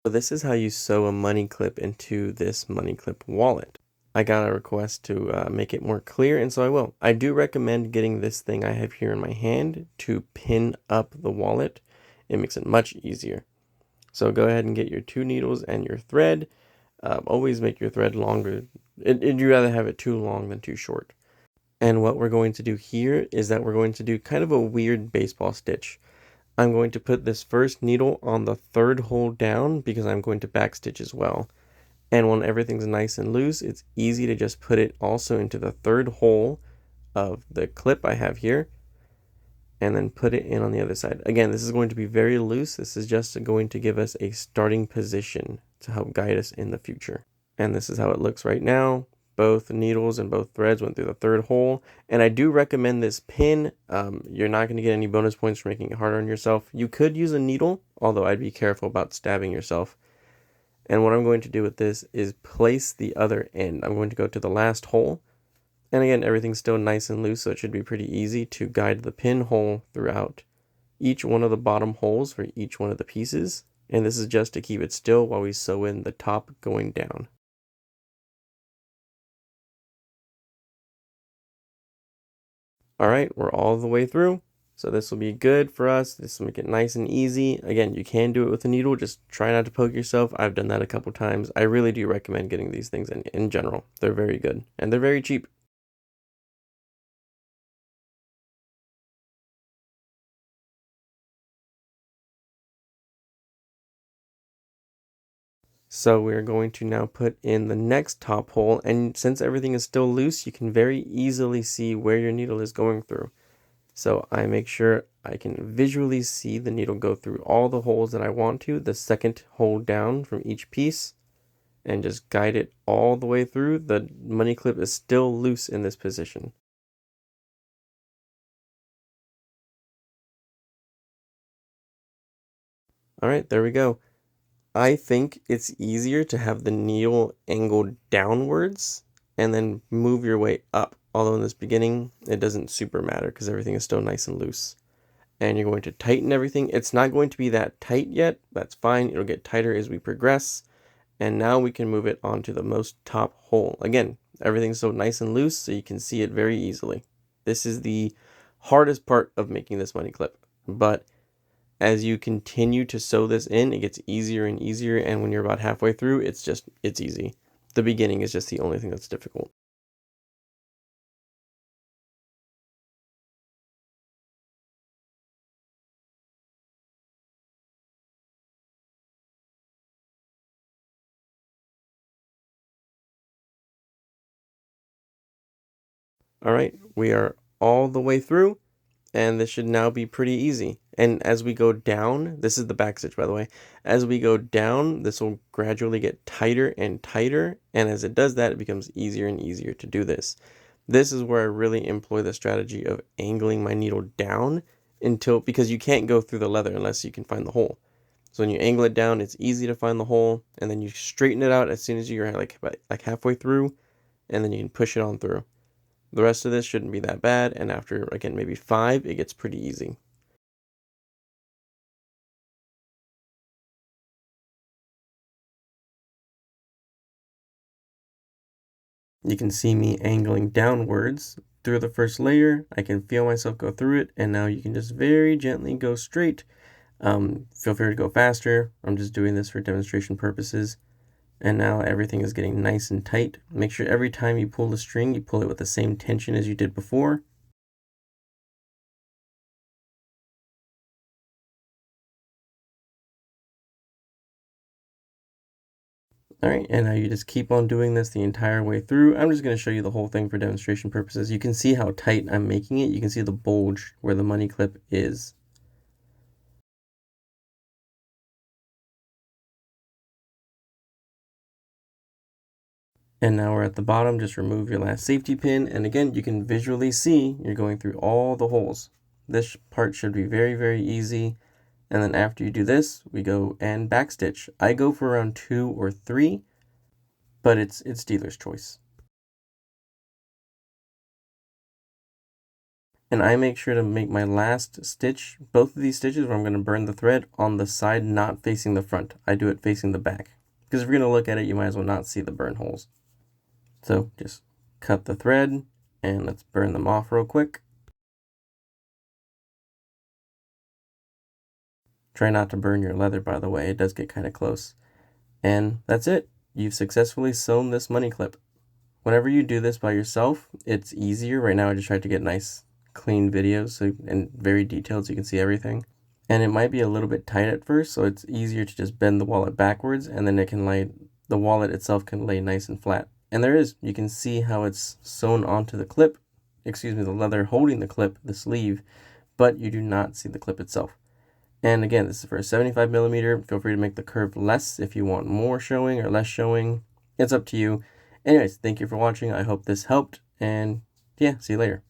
So this is how you sew a money clip into this money clip wallet. I got a request to make it more clear, and so I will. I do recommend getting this thing I have here in my hand to pin up the wallet. It makes it much easier. So go ahead and get your 2 needles and your thread. Always make your thread longer. You'd rather have it too long than too short. And what we're going to do here is that we're going to do kind of a weird baseball stitch. I'm going to put this first needle on the third hole down because I'm going to backstitch as well. And when everything's nice and loose, it's easy to just put it also into the third hole of the clip I have here and then put it in on the other side. Again, this is going to be very loose. This is just going to give us a starting position to help guide us in the future. And this is how it looks right now. Both needles and both threads went through the third hole. And I do recommend this pin. You're not going to get any bonus points for making it harder on yourself. You could use a needle, although I'd be careful about stabbing yourself. And what I'm going to do with this is place the other end. I'm going to go to the last hole. And again, everything's still nice and loose, so it should be pretty easy to guide the pinhole throughout each one of the bottom holes for each one of the pieces. And this is just to keep it still while we sew in the top going down. All right, we're all the way through. So this will be good for us. This will make it nice and easy. Again, you can do it with a needle. Just try not to poke yourself. I've done that a couple times. I really do recommend getting these things in general. They're very good and they're very cheap. So we're going to now put in the next top hole, and since everything is still loose, you can very easily see where your needle is going through. So I make sure I can visually see the needle go through all the holes that I want to, the second hole down from each piece, and just guide it all the way through. The money clip is still loose in this position. All right, there we go. I think it's easier to have the needle angled downwards and then move your way up. Although in this beginning, it doesn't super matter because everything is still nice and loose. And you're going to tighten everything. It's not going to be that tight yet. That's fine. It'll get tighter as we progress. And now we can move it onto the most top hole. Again, everything's so nice and loose so you can see it very easily. This is the hardest part of making this money clip. But as you continue to sew this in, it gets easier and easier, and when you're about halfway through, it's easy. The beginning is just the only thing that's difficult. All right, we are all the way through, and this should now be pretty easy. And as we go down, this is the back stitch, by the way. As we go down, this will gradually get tighter and tighter, and as it does that, it becomes easier and easier to do this. This is where I really employ the strategy of angling my needle down because you can't go through the leather unless you can find the hole. So when you angle it down, it's easy to find the hole, and then you straighten it out as soon as you're like halfway through, and then you can push it on through. The rest of this shouldn't be that bad, and after, again, maybe 5, it gets pretty easy. You can see me angling downwards through the first layer. I can feel myself go through it, and now you can just very gently go straight. Feel free to go faster. I'm just doing this for demonstration purposes. And now everything is getting nice and tight. Make sure every time you pull the string, you pull it with the same tension as you did before. All right, and now you just keep on doing this the entire way through. I'm just going to show you the whole thing for demonstration purposes. You can see how tight I'm making it. You can see the bulge where the money clip is. And now we're at the bottom. Just remove your last safety pin. And again, you can visually see you're going through all the holes. This part should be very, very easy. And then after you do this, we go and backstitch. I go for around 2 or 3, but it's dealer's choice. And I make sure to make my last stitch, both of these stitches where I'm going to burn the thread, on the side not facing the front. I do it facing the back. Because if you're going to look at it, you might as well not see the burn holes. So just cut the thread and let's burn them off real quick. Try not to burn your leather, by the way. It does get kind of close. And that's it. You've successfully sewn this money clip. Whenever you do this by yourself, it's easier. Right now I just tried to get nice clean videos and very detailed so you can see everything. And it might be a little bit tight at first, so it's easier to just bend the wallet backwards, and then the wallet itself can lay nice and flat. And you can see how it's sewn onto the clip, the leather holding the clip, the sleeve, but you do not see the clip itself. And again, this is for a 75mm. Feel free to make the curve less if you want more showing or less showing. It's up to you. Anyways, thank you for watching. I hope this helped, and yeah, see you later.